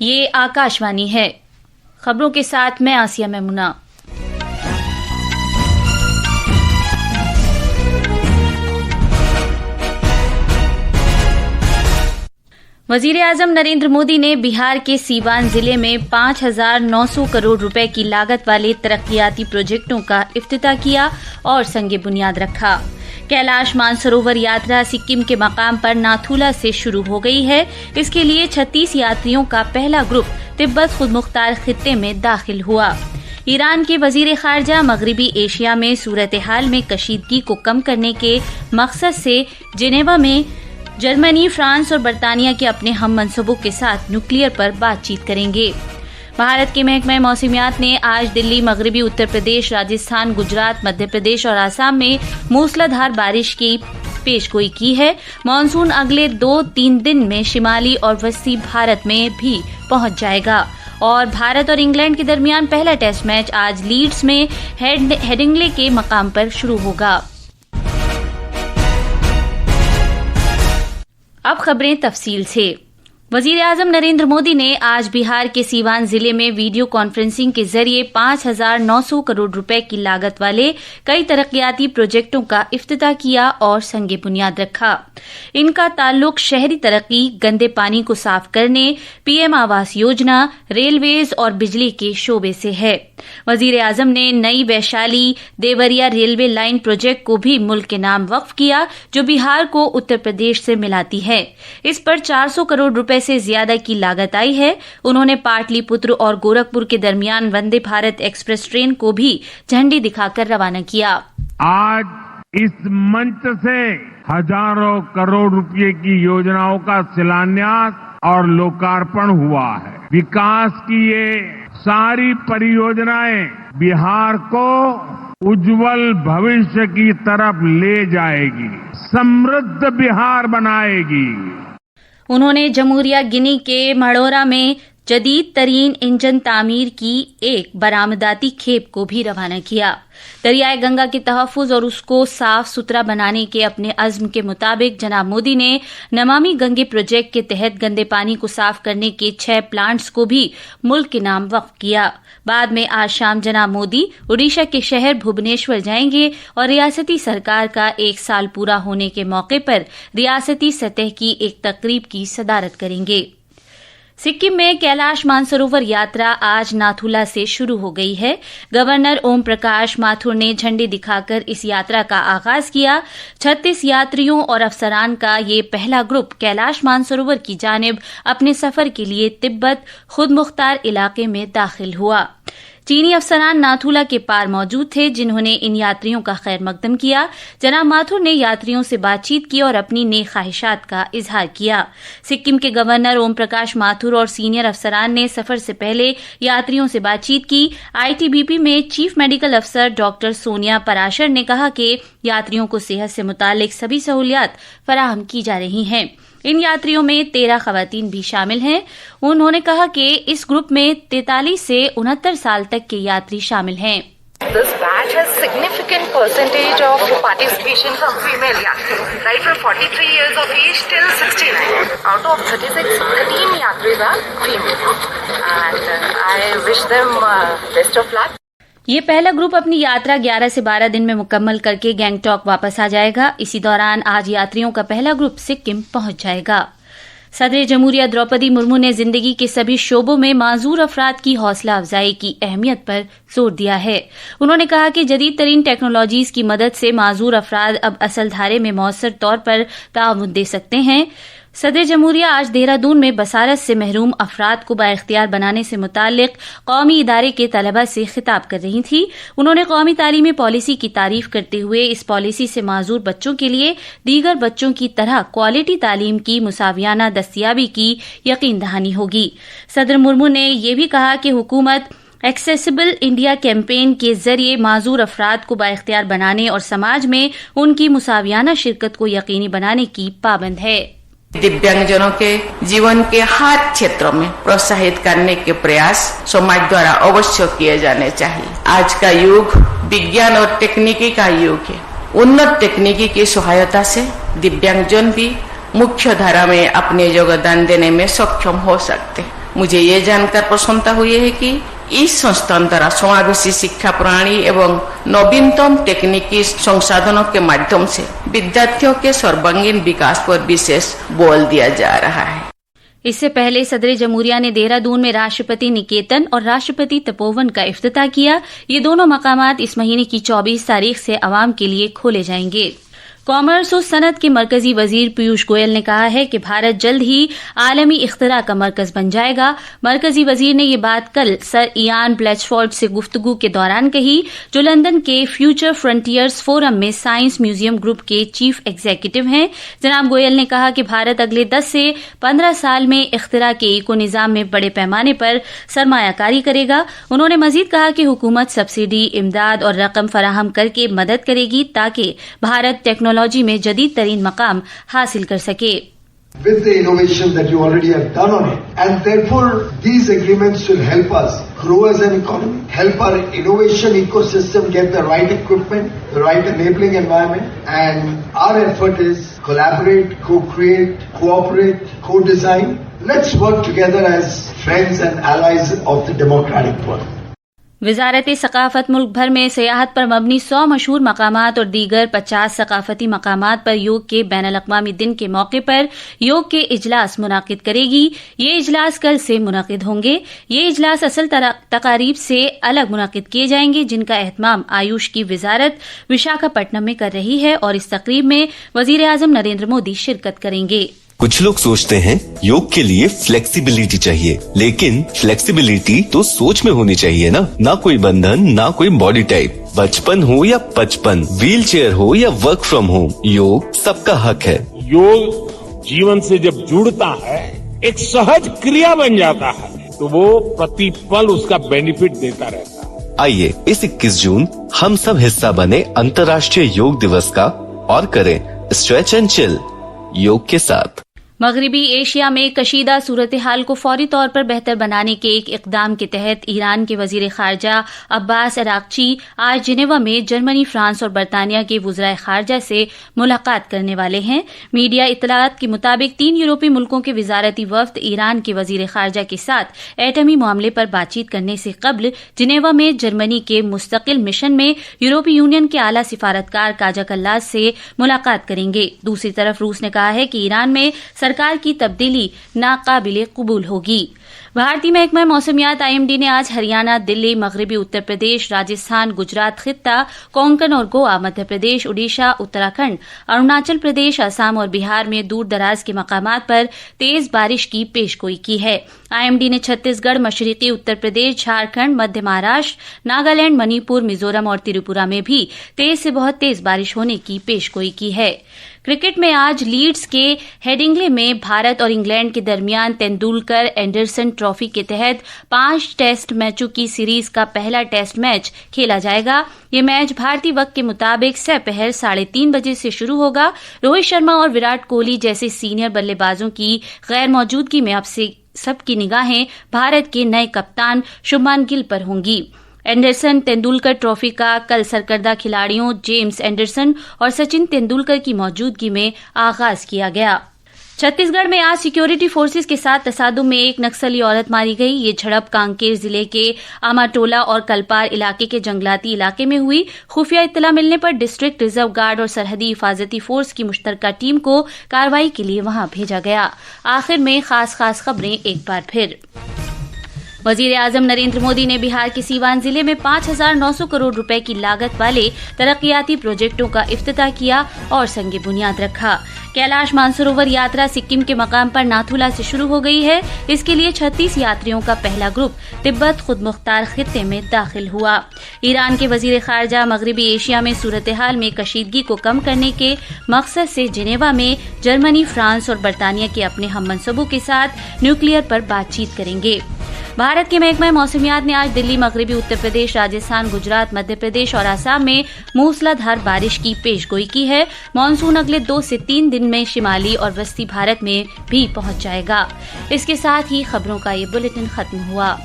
ये आकाशवाणी है। खबरों के साथ मैं आसिया मेमुना। वजीर आजम नरेंद्र मोदी ने बिहार के सीवान जिले में 5,900 करोड़ रुपए की लागत वाले तरक्कियाती प्रोजेक्टों का इफ्तिताह किया और संगे बुनियाद रखा। कैलाश मानसरोवर यात्रा सिक्किम के मकाम पर नाथुला से शुरू हो गई है। इसके लिए 36 यात्रियों का पहला ग्रुप तिब्बत खुद मुख्तार खित्ते में दाखिल हुआ। ईरान के वजीर खारजा मगरबी एशिया में सूरत हाल में कशीदगी को कम करने के मकसद से जिनेवा में जर्मनी, फ्रांस और बर्तानिया के अपने हम मंसूबों के साथ न्यूक्लियर पर बातचीत करेंगे। भारत के महकमा मौसमियात ने आज दिल्ली, मगरबी उत्तर प्रदेश, राजस्थान, गुजरात, मध्य प्रदेश और आसाम में मूसलाधार बारिश की पेशगोई की है। मानसून अगले 2-3 दिन में शिमाली और वस्ती भारत में भी पहुंच जाएगा। और भारत और इंग्लैंड के दरमियान पहला टेस्ट मैच आज लीड्स में हेडिंग्ले के मकाम पर शुरू होगा। अब खबरें तफसील से। वजीर आजम नरेंद्र मोदी ने आज बिहार के सीवान जिले में वीडियो कॉन्फ्रेंसिंग के जरिए 5,900 करोड़ रुपए की लागत वाले कई तरक्कियाती प्रोजेक्टों का इफ्तिताह किया और संगे बुनियाद रखा। इनका ताल्लुक शहरी तरक्की, गंदे पानी को साफ करने, पीएम आवास योजना, रेलवेज और बिजली के शोबे से है। वजीर आजम ने नई Vaishali Deoria railway line project को भी मुल्क के नाम वक्फ किया, जो बिहार को उत्तर प्रदेश से मिलाती है। इस पर 400 करोड़ रुपए से ज्यादा की लागत आई है। उन्होंने पाटलिपुत्र और गोरखपुर के दरमियान वंदे भारत एक्सप्रेस ट्रेन को भी झंडी दिखाकर रवाना किया। आज इस मंच से हजारों करोड़ रुपए की योजनाओं का शिलान्यास और लोकार्पण हुआ है। विकास की ये सारी परियोजनाएं बिहार को उज्जवल भविष्य की तरफ ले जाएगी, समृद्ध बिहार बनाएगी। उन्होंने जमहूरिया गिनी के मड़ोरा में जदीद तरीन इंजन तामीर की एक बरामदाती खेप को भी रवाना किया। दरियाए गंगा के तहफ्फुज और उसको साफ सुथरा बनाने के अपने अज़्म के मुताबिक जनाब मोदी ने नमामि गंगे प्रोजेक्ट के तहत गंदे पानी को साफ करने के 6 प्लांट्स को भी मुल्क के नाम वक्फ किया। बाद में आज शाम जनाब मोदी ओडिशा के शहर भुवनेश्वर जाएंगे और रियासती सरकार का 1 साल पूरा होने के मौके पर रियासती सतह की एक तकरीब की सदारत करेंगे। सिक्किम में कैलाश मानसरोवर यात्रा आज नाथुला से शुरू हो गई है। गवर्नर ओम प्रकाश माथुर ने झंडी दिखाकर इस यात्रा का आगाज किया। 36 यात्रियों और अफसरान का ये पहला ग्रुप कैलाश मानसरोवर की जानिब अपने सफर के लिए तिब्बत खुद मुख्तार इलाके में दाखिल हुआ। चीनी अफसरान नाथुला के पार मौजूद थे, जिन्होंने इन यात्रियों का खैर मकदम किया। जनाब माथुर ने यात्रियों से बातचीत की और अपनी नेक ख्वाहिशात का इजहार किया। सिक्किम के गवर्नर ओम प्रकाश माथुर और सीनियर अफसरान ने सफर से पहले यात्रियों से बातचीत की। आईटीबीपी में चीफ मेडिकल अफसर डॉक्टर सोनिया पराशर ने कहा कि यात्रियों को सेहत से मुतालिक सभी सहूलियात फराहम की जा रही हैं। इन यात्रियों में 13 खवातीन भी शामिल हैं। उन्होंने कहा कि इस ग्रुप में 43 से 69 साल तक के यात्री शामिल हैं। This batch has significant percentage of participation from female yatri's, right from 43 years of age till 69. Out of 36, 13 yatris are female, and I wish them best of luck. ये पहला ग्रुप अपनी यात्रा 11 से 12 दिन में मुकम्मल करके गैंगटॉक वापस आ जाएगा। इसी दौरान आज यात्रियों का पहला ग्रुप सिक्किम पहुंच जाएगा। सदर जमहूरिया द्रौपदी मुर्मू ने जिंदगी के सभी शोबों में माजूर अफराद की हौसला अफजाई की अहमियत पर जोर दिया है। उन्होंने कहा कि जदीद तरीन टेक्नोलॉजीज की मदद से माजूर अफराद अब असल धारे में मौसर तौर पर ताउन दे सकते हैं। सदर जमहूरिया आज देहरादून में बसारत से महरूम अफराद को बाइख्तियार बनाने से मुतालिक कौमी इदारे के तलबा से खिताब कर रही थी। उन्होंने कौमी तालीमी पॉलिसी की तारीफ करते हुए इस पॉलिसी से माजूर बच्चों के लिए दीगर बच्चों की तरह क्वालिटी तालीम की मुसावियाना दस्तियाबी की यकीन दहानी होगी। सदर मुर्मू ने यह भी कहा कि हुकूमत एक्सेसिबल इंडिया कैंपेन के जरिए माजूर अफराद को बाइख्तियार बनाने और समाज में उनकी मुसावियाना शिरकत को यकीनी बनाने की पाबंद है। दिव्यांगजनों के जीवन के हर क्षेत्रों में प्रोत्साहित करने के प्रयास समाज द्वारा अवश्य किए जाने चाहिए। आज का युग विज्ञान और तकनीकी का युग है। उन्नत तकनीकी की सहायता से दिव्यांगजन भी मुख्य धारा में अपने योगदान देने में सक्षम हो सकते हैं। मुझे ये जानकर प्रसन्नता हुई है कि इस संस्थान द्वारा समावेशी शिक्षा प्रणाली एवं नवीनतम तकनीकी संसाधनों के माध्यम से विद्यार्थियों के सर्वांगीण विकास पर विशेष बल दिया जा रहा है। इससे पहले सदर जमहूरिया ने देहरादून में राष्ट्रपति निकेतन और राष्ट्रपति तपोवन का इफ्तिताह किया। ये दोनों मकामात इस महीने की 24 तारीख से आवाम के लिए खोले जाएंगे। कॉमर्स और सनत के मरकजी वजीर पीयूष गोयल ने कहा है कि भारत जल्द ही आलमी इख्तिरा का मरकज बन जाएगा। मरकजी वजीर ने ये बात कल सर इयान ब्लैचफोर्ड से गुफ्तगू के दौरान कही, जो लंदन के फ्यूचर फ्रंटियर्स फोरम में साइंस म्यूजियम ग्रुप के चीफ एग्जीक्यूटिव हैं। जनाब गोयल ने कहा कि भारत अगले 10 से 15 साल में इख्तिरा के इको निजाम में बड़े पैमाने पर सरमायाकारी करेगा। उन्होंने मजीद कहा कि हुकूमत सब्सिडी, इमदाद और रकम फराहम करके मदद करेगी ताकि भारत टेक्नोलॉजी में जदीद तरीन मकाम हासिल कर सके। With the innovation that you already have done on it, and therefore these agreements will help us grow as an economy, help our innovation ecosystem get the right equipment, the right enabling environment, and our effort is collaborate, co-create, cooperate, co-design. Let's work together as friends and allies of the democratic world. वजारत सकाफत मुल्क भर में सियाहत पर मबनी 100 मशहूर मकामात और दीगर 50 सकाफती मकामात पर योग के बैनुल अक़वामी दिन के मौके पर योग के इजलास मुनाकिद करेगी। ये इजलास कल से मुनाकिद होंगे। ये इजलास असल तकारीब से अलग मुनाकिद किए जाएंगे, जिनका एहतमाम आयुष की वजारत विशाखापट्टनम में कर रही है और इस तकरीब में वजीर आजम नरेंद्र मोदी शिरकत करेंगे। कुछ लोग सोचते हैं योग के लिए फ्लेक्सिबिलिटी चाहिए, लेकिन फ्लेक्सिबिलिटी तो सोच में होनी चाहिए ना कोई बंधन, ना कोई बॉडी टाइप। बचपन हो या 55, व्हील चेयर हो या वर्क फ्रॉम होम, योग सबका हक है। योग जीवन से जब जुड़ता है, एक सहज क्रिया बन जाता है, तो वो प्रतिपल उसका बेनिफिट देता रहता है। आइए इस 21 जून हम सब हिस्सा बने अंतर्राष्ट्रीय योग दिवस का और करें स्ट्रेच एंड चिल योग के साथ। मगरबी एशिया में कशीदा सूरत हाल को फौरी तौर पर बेहतर बनाने के एक इकदाम के तहत ईरान के वजीर खारजा अब्बास अराक्ची आज जिनेवा में जर्मनी, फ्रांस और बरतानिया के वज़राए खारजा से मुलाकात करने वाले हैं। मीडिया इतलात के मुताबिक 3 यूरोपीय मुल्कों के वजारती वफ्द ईरान के वजीर खारजा के साथ एटमी मामले पर बातचीत करने से कबल जिनेवा में जर्मनी के मुस्तकिल मिशन में यूरोपीय यूनियन के आला सिफारतकार काजा कल्लास से मुलाकात करेंगे। दूसरी तरफ रूस ने कहा है कि ईरान में सरकार की तब्दीली नाकाबिले कबूल होगी। भारतीय महकमा मौसमियात IMD ने आज हरियाणा, दिल्ली, मगरबी उत्तर प्रदेश, राजस्थान, गुजरात खित्ता, कोंकण और गोवा, मध्य प्रदेश, उड़ीसा, उत्तराखंड, अरुणाचल प्रदेश, असम और बिहार में दूर दराज के मकामात पर तेज बारिश की पेशगोई की है। IMD ने छत्तीसगढ़, मशरकी उत्तर प्रदेश, झारखंड, मध्य महाराष्ट्र, नागालैंड, मणिपुर, मिजोरम और त्रिपुरा में भी तेज से बहुत तेज बारिश होने की पेशगोई की है। क्रिकेट में आज लीड्स के हेडिंग्ले में भारत और इंग्लैंड के दरमियान तेंदुलकर एंडरसन ट्रॉफी के तहत 5 टेस्ट मैचों की सीरीज का पहला टेस्ट मैच खेला जाएगा। ये मैच भारतीय वक्त के मुताबिक दोपहर 3:30 बजे से शुरू होगा। रोहित शर्मा और विराट कोहली जैसे सीनियर बल्लेबाजों की गैर मौजूदगी में अब से सबकी निगाहें भारत के नए कप्तान शुभमान गिल पर होंगी। एंडरसन तेंदुलकर ट्रॉफी का कल सरकर्दा खिलाड़ियों जेम्स एंडरसन और सचिन तेंदुलकर की मौजूदगी में आगाज किया गया। छत्तीसगढ़ में आज सिक्योरिटी फोर्सेस के साथ तसादुम में एक नक्सली औरत मारी गई। ये झड़प कांकेर जिले के आमाटोला और कलपार इलाके के जंगलाती इलाके में हुई। खुफिया इत्तला मिलने पर डिस्ट्रिक्ट रिजर्व गार्ड और सरहदी हिफाजती फोर्स की मुश्तरका टीम को कार्रवाई के लिए वहां भेजा गया। आखिर में खास खबरें एक बार फिर। वजीर आजम नरेंद्र मोदी ने बिहार के सीवान जिले में 5,900 करोड़ रुपए की लागत वाले तरक्याती प्रोजेक्टों का इफ्तिताह किया और संगे बुनियाद रखा। कैलाश मानसरोवर यात्रा सिक्किम के मकाम पर नाथुला से शुरू हो गई है। इसके लिए 36 यात्रियों का पहला ग्रुप तिब्बत खुद मुख्तार खित्ते में दाखिल हुआ। ईरान के वजीर खारजा मगरबी एशिया में सूरत हाल में कशीदगी को कम करने के मकसद से जिनेवा में जर्मनी, फ्रांस और बरतानिया के अपने हममनसबों के साथ न्यूक्लियर पर बातचीत करेंगे। भारत के महकमा मौसमियात ने आज दिल्ली, मगरबी उत्तर प्रदेश, राजस्थान, गुजरात, मध्य प्रदेश और असम में मूसलाधार बारिश की पेशगोई की है। मानसून अगले 2 से 3 दिन में शिमाली और वस्ती भारत में भी पहुंच जाएगा। इसके साथ ही खबरों का ये बुलेटिन खत्म हुआ।